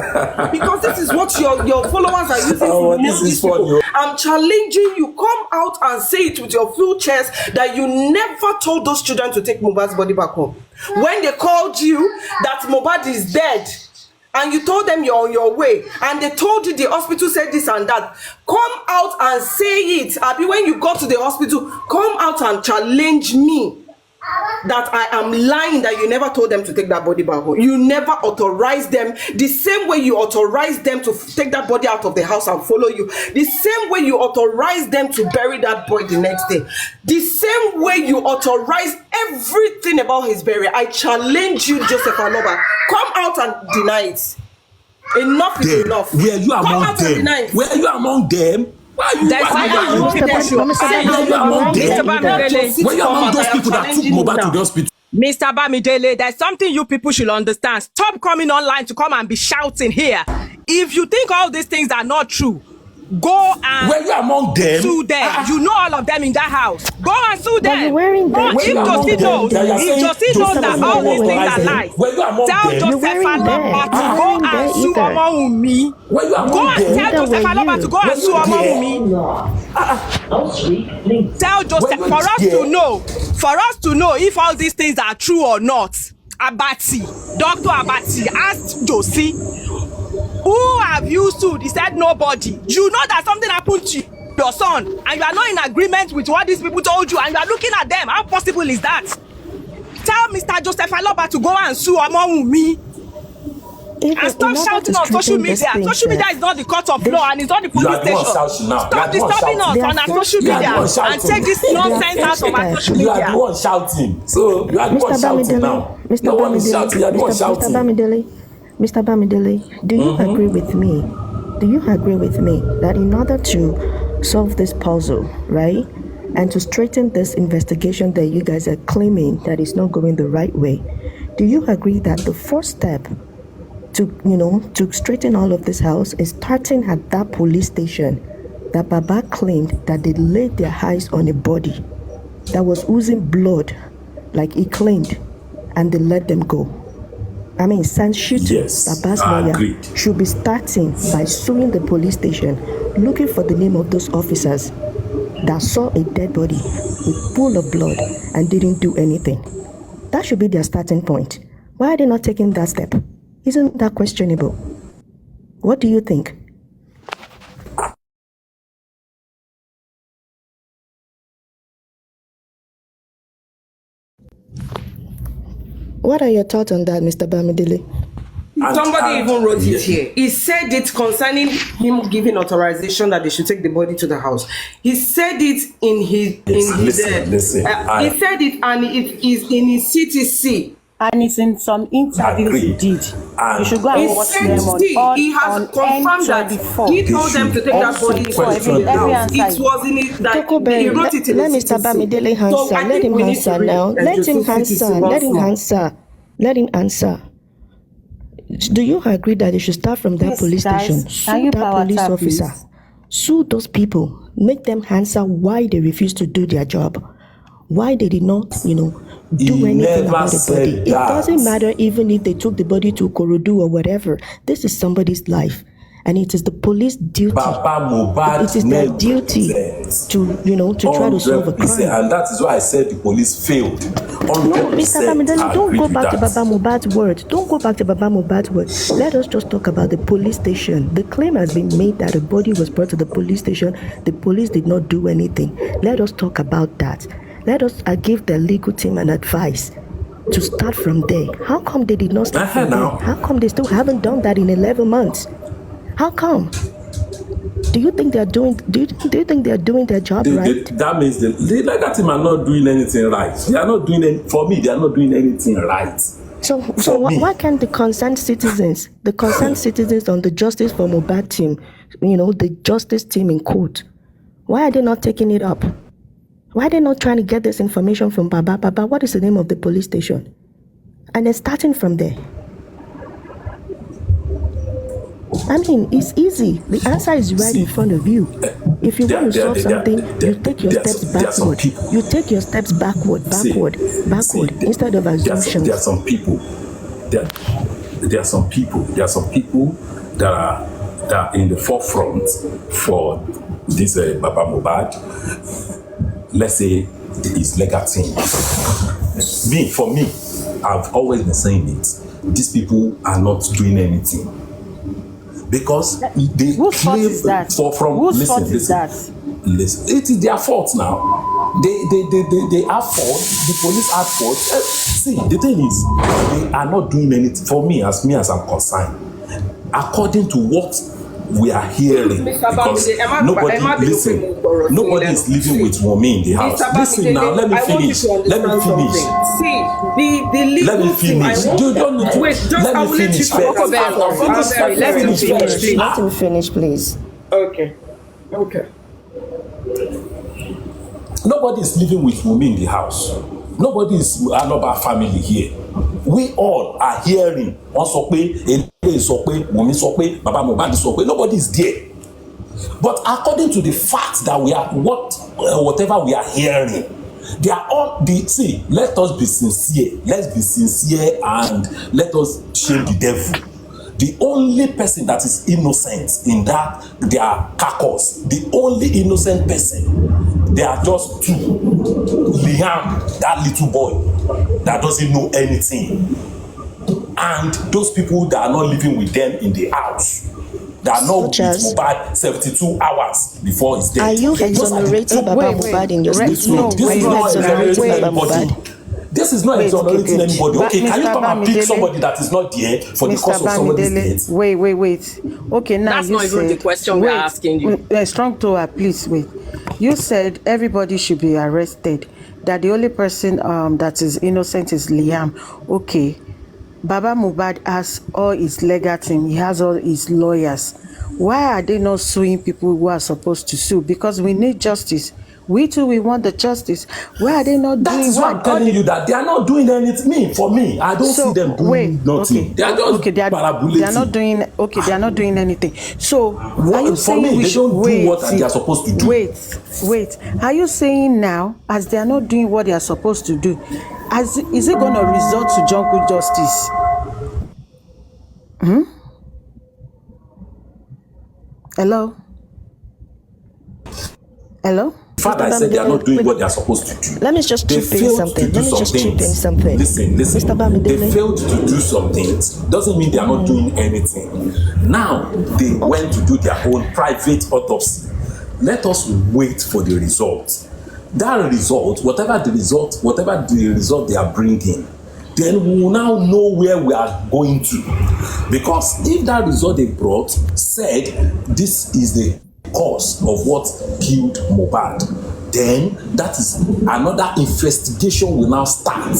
because this is what your followers are using to nail these people. I'm challenging you. Come out and say it with your full chest that you never told those children to take Mohbad's body back home. When they called you that Mohbad is dead, and you told them you're on your way, and they told you the hospital said this and that, come out and say it. Abi, when you got to the hospital, come out and challenge me that I am lying, that you never told them to take that body back home. You never authorized them the same way you authorized them to take that body out of the house and follow you. The same way you authorized them to bury that boy the next day. The same way you authorized everything about his burial. I challenge you, Joseph Aloba. Come out and deny it. Enough is enough. Were you among them? Were you among them? Why you among those people that took Mohbad to the hospital? Mr. Bamidele, there's something you people should understand. Stop coming online to come and be shouting here. If you think all these things are not true, go and were you among them? Sue them. You know all of them in that house. Go and sue them. You're wearing them. If Josie knows, that all these things are lies, tell Joseph Aloba to go and sue Omowunmi. Go and tell Joseph Aloba to go and sue Omowunmi. Tell Joseph, for us to know if all these things are true or not. Dr. Abati asked Josie, who have you sued? He said nobody. You know that something happened to your son and you are not in agreement with what these people told you and you are looking at them. How possible is that? Tell Mr. Joseph Aloba to go and sue Omowunmi. And stop shouting on social media. Social media is not the court of law and it's not the police station. Stop disturbing us on our social media and take this nonsense out of our social media. You are the one shouting. So you are the one shouting now. No one is shouting. You are the one shouting. Mr. Bamidele, do you agree with me? Do you agree with me that in order to solve this puzzle, right, and to straighten this investigation that you guys are claiming that is not going the right way, do you agree that the first step to straighten all of this house is starting at that police station that Baba claimed that they laid their eyes on a body that was oozing blood, like he claimed, and they let them go? I mean, San Shutu, Baba's lawyer, should be starting by suing the police station, looking for the name of those officers that saw a dead body with full of blood and didn't do anything. That should be their starting point. Why are they not taking that step? Isn't that questionable? What do you think? What are your thoughts on that, Mr. Bamidele? Somebody even wrote it here. He said it concerning him giving authorization that they should take the body to the house. He said it in his he said it, and it is in his CTC. And it's in some interviews he did. You should go and watch them on he has confirmed that he told them to take that body to the house. It was in it that he wrote it in let Mr. Bamidele answer. Let him answer now. Let him answer. Let him answer. Let him answer. Do you agree that they should start from that police station? Sue that police officer. Please? Sue those people. Make them answer why they refused to do their job. Why they did not, do anything about the body. It doesn't matter even if they took the body to Korodu or whatever. This is somebody's life. And it is the police duty. It is their duty to try to solve a crime. And that is why I said the police failed. No, Mr. Bamidele, don't go back to Baba Mohbad's word. Don't go back to Baba Mohbad's word. Let us just talk about the police station. The claim has been made that the body was brought to the police station. The police did not do anything. Let us talk about that. Let us give the legal team an advice to start from there. How come they did not start from there? How come they still haven't done that in 11 months? How come? Do you think they are doing? Do you think they are doing their job right? That means the legal team are not doing anything right. They are not doing for me. They are not doing anything right. So why can't the concerned citizens on the Justice for Mohbad team, the justice team in court, why are they not taking it up? Why are they not trying to get this information from Baba? Baba, what is the name of the police station? And then starting from there. I mean, it's easy. The answer is right in front of you. If you want to solve something, you take your steps backward. You take your steps backward, instead of assumptions. There are some people. There are some people that are in the forefront for this Baba Mohbad. Let's say his legal team. For me, I've always been saying it. These people are not doing anything. Because they claim listen. It is their fault now. They have fault. The police have fault. See, the thing is, they are not doing anything. For me as I'm concerned, according to what we are hearing, because nobody is living with Wunmi in the house. Listen now, let me finish. See, the legal let me finish. Let him finish, please. Okay. Nobody is living with Wunmi in the house. Nobody is Aloba family here. We all are hearing. Baba Mohbad is nobody is there. But according to the fact that we are whatever we are hearing, they are all see. Let us be sincere. Let's be sincere and let us shame the devil. The only person that is innocent in that they are carcass. The only innocent person, they are just two. Liam, that little boy that doesn't know anything, and those people that are not living with them in the house, that are not with Mohbad 72 hours before his death. Are you exonerating Baba Mohbad in your statement? This is not exonerating anybody. This is not exonerating anybody. Okay, can you come and pick somebody that is not there for the cause of somebody's death? Wait. Okay, now that's not even the question we're asking you. Strong Tower, please wait. You said everybody should be arrested. That the only person that is innocent is Liam. Okay, Baba Mohbad has all his legal team. He has all his lawyers. Why are they not suing people who are supposed to sue? Because we need justice. We too, we want the justice. Why are they not doing? That is why I'm telling you that they are not doing anything. For me, I don't see them doing nothing. They are just they are not doing. Okay, they are not doing anything. So are you saying we should do what they are supposed to do? Wait. Are you saying now, as they are not doing what they are supposed to do, is it going to result to jungle justice? Hello. Father, I said they are not doing what they are supposed to do. Let me just chip in something. Listen. They failed to do some things. Doesn't mean they are not doing anything. Now they went to do their own private autopsy. Let us wait for the result. That result, whatever the result they are bringing, then we will now know where we are going to. Because if that result they brought said this is the cause of what killed Mohbad, then that is another investigation will now start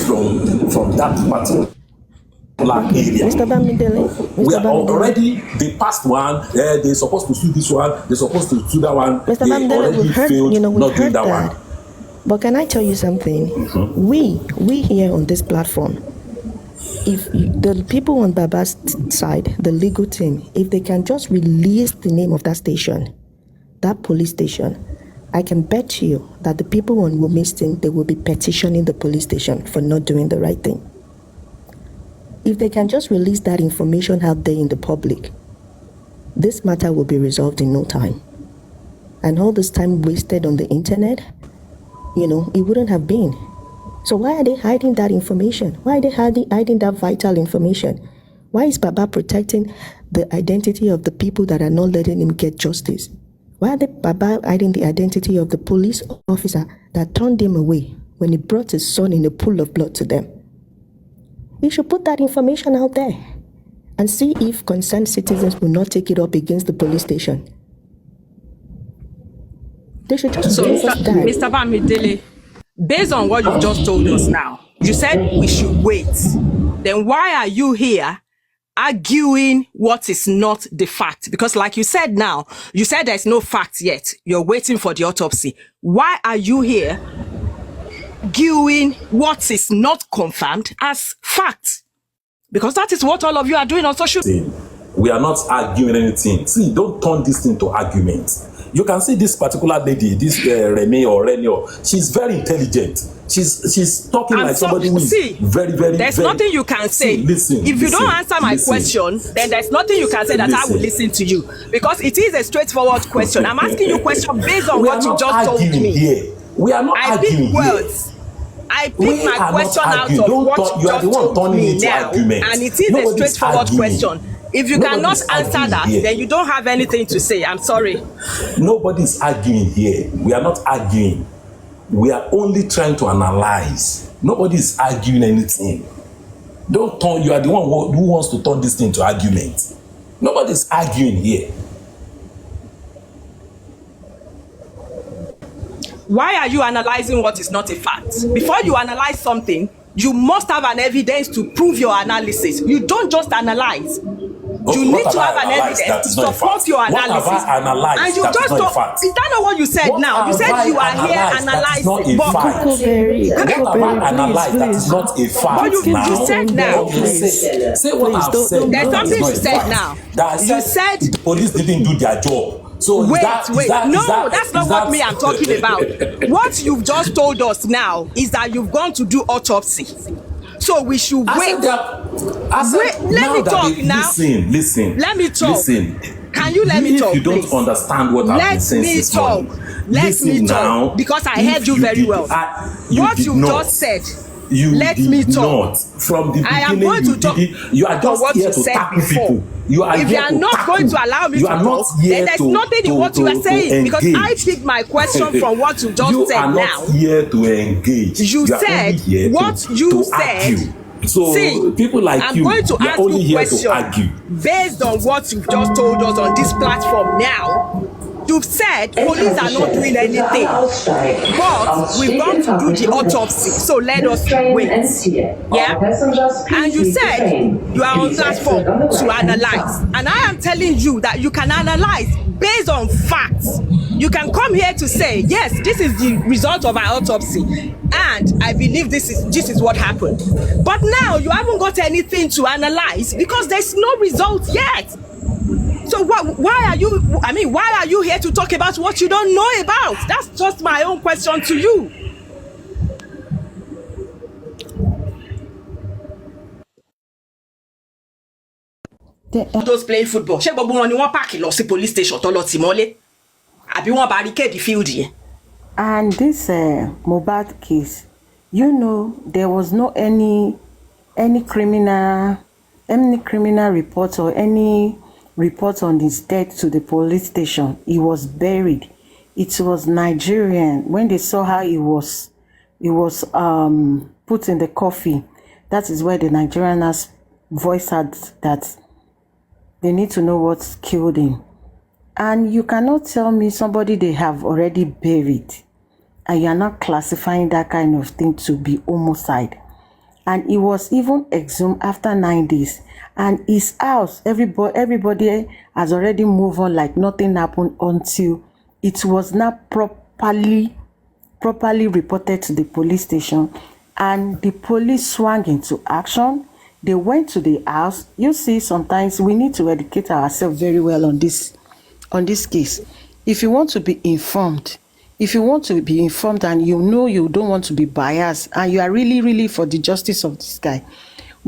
from that particular area. Mr. Bamidele, we are already the past one. They're supposed to sue this one. They're supposed to sue that one. Mr. Bamidele, we've heard that. But can I tell you something? Mm-hmm. We here on this platform, if the people on Baba's side, the legal team, if they can just release the name of that station, that police station, I can bet you that the people on Wunmi's team, they will be petitioning the police station for not doing the right thing. If they can just release that information out there in the public, this matter will be resolved in no time. And all this time wasted on the internet, it wouldn't have been. So why are they hiding that information? Why are they hiding that vital information? Why is Baba protecting the identity of the people that are not letting him get justice? Why are they Baba hiding the identity of the police officer that turned him away when he brought his son in a pool of blood to them? You should put that information out there and see if concerned citizens will not take it up against the police station. They should just Mr. Bamidele, based on what you've just told us now, you said we should wait. then why are you here arguing what is not the fact? Because like you said now, you said there's no fact yet. You're waiting for the autopsy. Why are you here arguing what is not confirmed as fact? Because that is what all of you are doing on social media. We are not arguing anything. See, don't turn this into argument. You can see this particular lady, this Rene or Renio, she's very intelligent. She's talking like somebody who is very, very, there's very, nothing you can say. If you don't answer my question, then there's nothing you can say that I will listen to you. Because it is a straightforward question. I'm asking you a question based on what you just told me. Here. We are not arguing words. I pick my question out of what you just told me now. And it is a straightforward question. If you cannot answer that, then you don't have anything to say. I'm sorry. Nobody's arguing here. We are not arguing. We are only trying to analyze. Nobody's arguing anything. Don't turn. You are the one who wants to turn this thing to argument. Nobody's arguing here. Why are you analyzing what is not a fact? Before you analyze something, you must have an evidence to prove your analysis. You don't just analyze. You need to have an evidence to support your analysis. What have I analyzed? And you just don't. Is that not what you said now? You said you are here analyzing. What have I analyzed that is not a fact? What you said now. Say what I've said. There's something you said now. You said the police didn't do their job. So wait. That's not what me I'm talking about. What you've just told us now is that you've gone to do autopsy. So we should wait. Let me talk now. Listen. Let me talk. Listen. Can you let me talk? If you don't understand what I've been saying this morning, let me talk. Because I heard you very well. What you just said. Let me talk. From the beginning, I am going to talk. You are just here to tackle people. If you are not going to allow me to talk, then there's nothing in what you are saying. Because I picked my question from what you just said now. You are not here to engage. You said what you said. So see, people like you, I'm going to ask you a question based on what you've just told us on this platform now. You've said police are not doing anything, but we've gone to do the autopsy, so let us wait. Yeah? And you said you are on platform to analyze. And I am telling you that you can analyze based on facts. You can come here to say, yes, this is the result of our autopsy, and I believe this is what happened. But now you haven't got anything to analyze because there's no result yet. So why are you here to talk about what you don't know about? That's just my own question to you. Those playing football, ṣé gbogbo wọn ni wọ́n pààkì lọ sí police station tó lọ tì mọ́lé? Àbí wọ́n barricade the field yẹn? And this Mohbad case, you know, there was no any criminal report or any report on his death to the police station. He was buried. It was Nigerian. When they saw how he was put in the coffin. That is where the Nigerians voiced out that they need to know what killed him. And you cannot tell me somebody they have already buried and you are not classifying that kind of thing to be homicide. And he was even exhumed after 9 days. And his house, everybody has already moved on like nothing happened until it was not properly reported to the police station. And the police swung into action. They went to the house. You see, sometimes we need to educate ourselves very well on this case. If you want to be informed, and you know you don't want to be biased and you are really, really for the justice of this guy,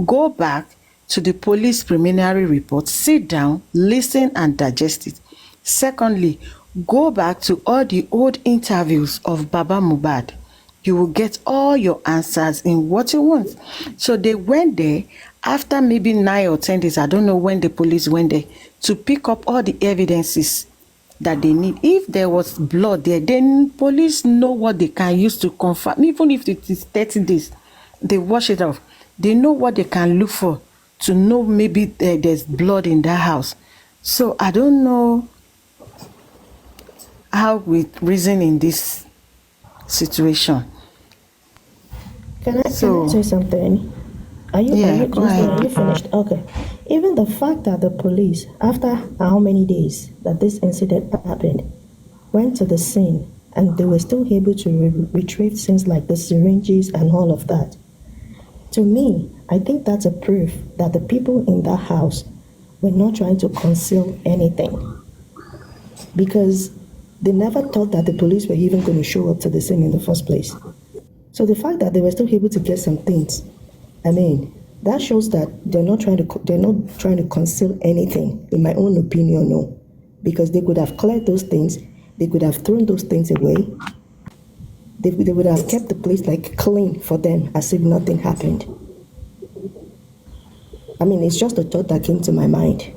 go back to the police preliminary report, sit down, listen and digest it. Secondly, go back to all the old interviews of Baba Mohbad. You will get all your answers in what you want. So they went there after maybe 9 or 10 days, I don't know when the police went there, to pick up all the evidences that they need. If there was blood there, then police know what they can use to confirm. Even if it is 30 days, they wash it off. They know what they can look for to know maybe there's blood in that house. So I don't know how we reason in this situation. Can I say something? Are you finished? Okay. Even the fact that the police, after how many days that this incident happened, went to the scene and they were still able to retrieve things like the syringes and all of that. To me, I think that's a proof that the people in that house were not trying to conceal anything, because they never thought that the police were even going to show up to the scene in the first place. So the fact that they were still able to get some things, I mean, that shows that they're not trying to conceal anything, in my own opinion, no. Because they could have cleared those things, they could have thrown those things away, they would have kept the place like clean for them as if nothing happened. I mean, it's just a thought that came to my mind.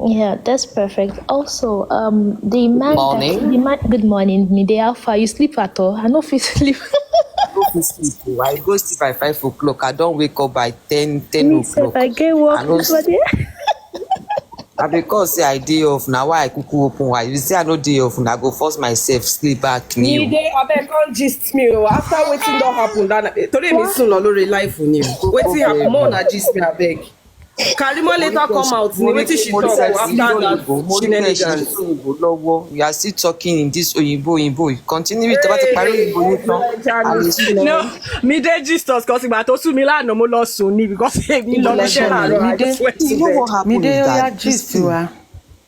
Yeah, that's perfect. Also, the man. Good morning, Mide Alpha. You sleep at all? I know if you sleep. I go sleep by 5 o'clock. I don't wake up by 10 o'clock. I get work. And because say I day off now, why I cook open why? You say I no day off, I go force myself sleep back new. I can't gist me. After waiting don't happen, that today me soon lori life on you. Waiting happen more na gist me abeg. Karimo later come out. Wetin she talk after that? We are still talking in this oyinbo. Continue with about the party. No, me dey gist us cause ìgbà tó sú mi lánàá mo lọ sùn ni because èmi lọ ṣe àárọ̀. You know what happened is that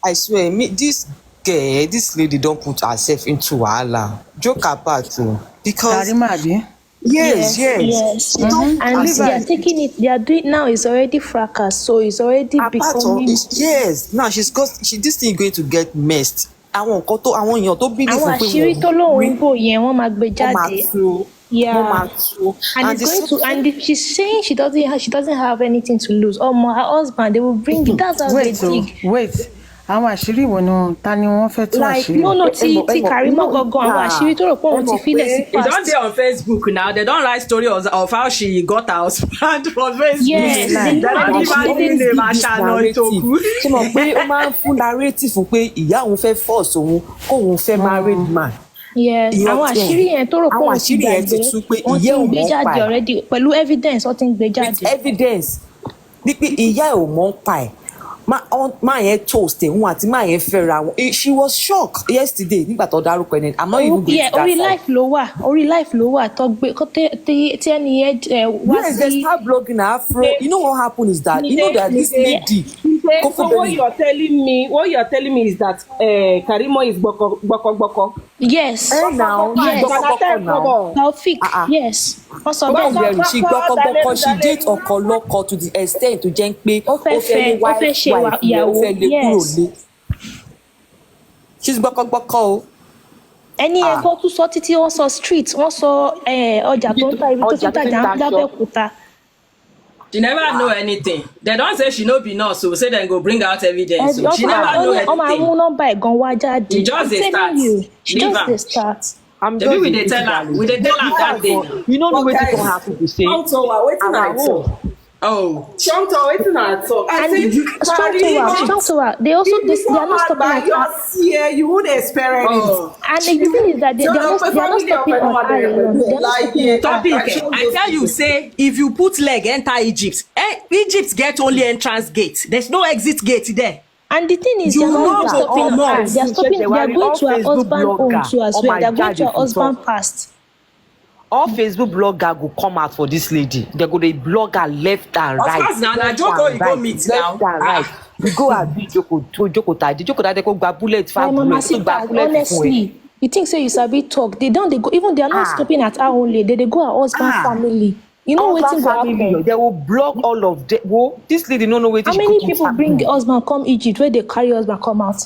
I swear, this lady don't put herself into wahala. Joke apart too, because yes. Mm-hmm. And they are taking it. They are doing now. It's already fracas, so it's already becoming. Yes, now this thing is going to get messed. Àwọn èèyàn tó bí ní fún pé àṣírí tó lóun bò yẹn wọ́n máa gbé jáde. Yeah, and it's going to. And if she's saying she doesn't have anything to lose. Her husband, they will bring it. That's how they dig. Wait. Àwọn àṣírí wo ni ta ni wọ́n fẹ́ tún àṣírí? No, tí Karimo gangan àwọn àṣírí tó rò pé òun ti filẹ̀ sí past. It don dey on Facebook now. They don write story of how she got her husband on Facebook. Yes, they don give her new name Ashana Itoku. Ṣé mo pé ó máa ń fún narrative fún pé ìyá òun fẹ́ force òun kóun fẹ́ married man. Yes, àwọn àṣírí yẹn tó rò pé òun ti gbàgbé wọ́n ti ń gbé jáde already pẹ̀lú evidence wọ́n ti ń gbé jáde. With evidence ní pé ìyá ò mọ̀ ń pa ẹ̀. Ma yẹn toast wọn àti ma yẹn fẹ́ra wọn. She was shocked yesterday nígbà tó dárúkọ ẹni. I'm not even going to that side. orí life ló wà tó gbé tí ẹni yẹn wá sí. Yes, they start blogging Afro. You know what happened is that you know that this lady. So what you're telling me is that Karimo is boko. Yes. Now. Taufik. Yes. She boko. She date ọkọ to the extent to jẹ́ pé ó fẹ́ ṣe ìyàwó. She's boko. Ẹni ẹ̀kọ́ tún sọ títí wọ́n sọ street wọ́n sọ ọjà tó ń ta ibi tó tún tajà lábẹ́òkúta. She never know anything. They don't say she no be nurse, so say they go bring out evidence. So she never know anything. Ọmọ àwọn nọ́mbà ẹ̀gàn wá jáde. She just dey start. She just dey start. Maybe we dey tell her that day. You know wetin go happen to say. Wetin I talk? Oh, Shanta, wetin I talk? I said talk to her. They also they are not stopping at her. Yeah, you won't experience it. And the thing is that they are not stopping at her. Topic. I tell you, say if you put leg enter Egypt, Egypt get only entrance gate. There's no exit gate there. And the thing is, they are not stopping her. They are stopping. They are going to her husband home too as well. They are going to her husband past. All Facebook blogger go come out for this lady. They go dey blog her left and right. Of course, now Joko you go meet now. Left and right. You go and beat Joko tadi. Joko tadi go gba bullet, 5 bullets. Honestly, you think say you sabi talk? They go even they are not stopping at her only. They go her husband family. You know wetin go happen? They will block all of them. Whoa, this lady no know wetin. How many people bring husband come Egypt where they carry husband come out?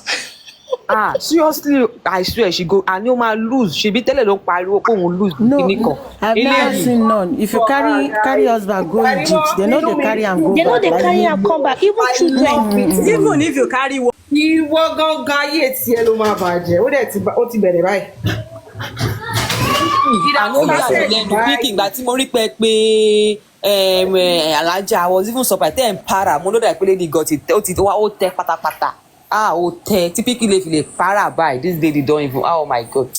Seriously, I swear she go and you ma lose. She be telling don't pariwo ko won lose. No, I've never seen none. If you carry husband go Egypt, they know they carry and go back. They know they carry and come back. Even children. Even if you carry one. Ìwọ gangan ayé tiẹ̀ ló máa bàjẹ́. Ó ti bẹ̀rẹ̀ báyìí. Ìgbà tí mo rí pé Alájà, I was even surprised. Tẹ́ ń para, mo know that lady got it. Ó tẹ pátápátá. Ó tẹ typically if you para by this lady don't even. Oh my God,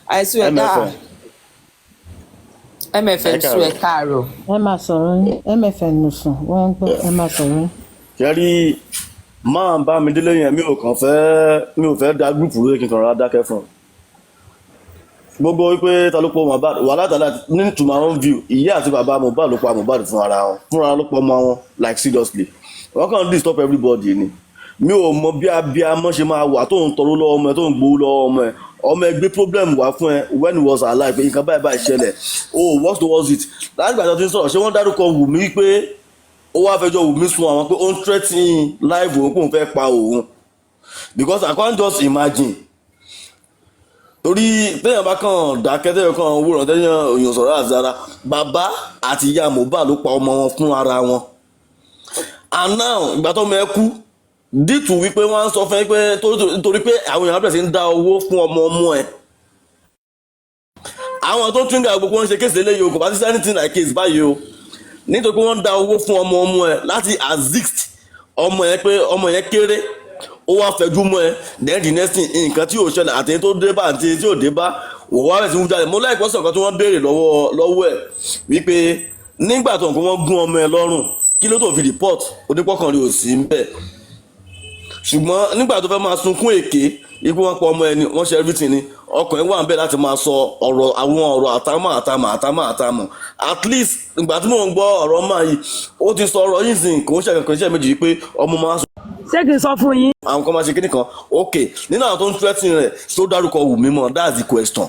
I swear that. MFN sún ẹ káàárọ̀. Ẹ máa sọ̀rọ̀ yín. MFN nù sùn. Wọ́n ń gbọ́. Ẹ máa sọ̀rọ̀ yín. Kẹ́rí máa bá mi délé yẹn mi ò fẹ́ da gúrùpù lórí kí n kàn rárá dákẹ́ fún un. Gbogbo wípé ta ló pọ̀ Mohbad wà látàlá ní to my own view ìyá àti bàbá Mohbad ló pa Mohbad fún ara wọn fúnra ló pọ̀ ọmọ wọn like seriously. Wọ́n kàn disturb everybody ni. Mi ò mọ bí abiyamọ ṣe máa wà tó ń tọrọ lọ́wọ́ ọmọ ẹ tó ń gbowó lọ́wọ́ ọmọ ẹ gbé problem wá fún ẹ when he was alive nǹkan báyìí báyìí ṣẹlẹ̀ oh what was it láti gbàgbọ́ tí ń sọ̀rọ̀ ṣé wọ́n dárúkọ Wùmí pé ó wá fẹjọ́ Wùmí sun àwọn pé ó ń threatening live òun kóun fẹ́ pa òun because I can't just imagine torí téèyàn bá kàn dákẹ́ téèyàn kàn wúrọ̀ téèyàn òyìn sọ̀rọ̀ àzára bàbá àti ìyá Mohbad ló pa ọmọ wọn fún ara wọn and now ìgbà tó mọ ẹ kú dìtù wípé wọ́n sọ fún ẹ pé torí pé àwọn èèyàn bẹ̀rẹ̀ sí ń dá owó fún ọmọ ẹ àwọn tó tún gbà gbogbo wọn ṣe kéèsì eléyìí o kò bá sí anything like case báyìí o nítorí pé wọ́n dá owó fún ọmọ ẹ láti assist ọmọ ẹ pé ọmọ yẹn kéré ó wá fẹjú mọ́ ẹ then the next thing nǹkan tí ò ṣẹlẹ̀ àti tó dé bá àti tí ò dé bá wò wá rẹ̀ sí wú jáde mo láìpẹ́ sọ̀kan tí wọ́n béèrè lọ́wọ́ ẹ̀ wípé nígbà tó nǹkan wọ́n gún ọmọ ẹ lọ́rùn kí ló tó fi report onípọ̀kànlé ò sí ń bẹ̀ ṣùgbọ́n nígbà tó fẹ́ máa sunkún èké ikú wọn pa ọmọ ẹni wọ́n ṣe everything ni ọkùnrin wà ń bẹ̀ láti máa sọ àwọn ọ̀rọ̀ àtàmọ̀ at least ìgbà tí mò ń gbọ́ ọ̀rọ̀ máa yìí ó ti sọ ọ̀rọ̀ yìí sìn kò ń ṣe kankan iṣẹ́ méjì pé ọmọ máa sọ. ṣé kí n sọ fún yín. àwọn kan máa ṣe kíní kan ok nínú àwọn tó ń threatening rẹ̀ tó dárúkọ Wùmí mọ́ that's the question.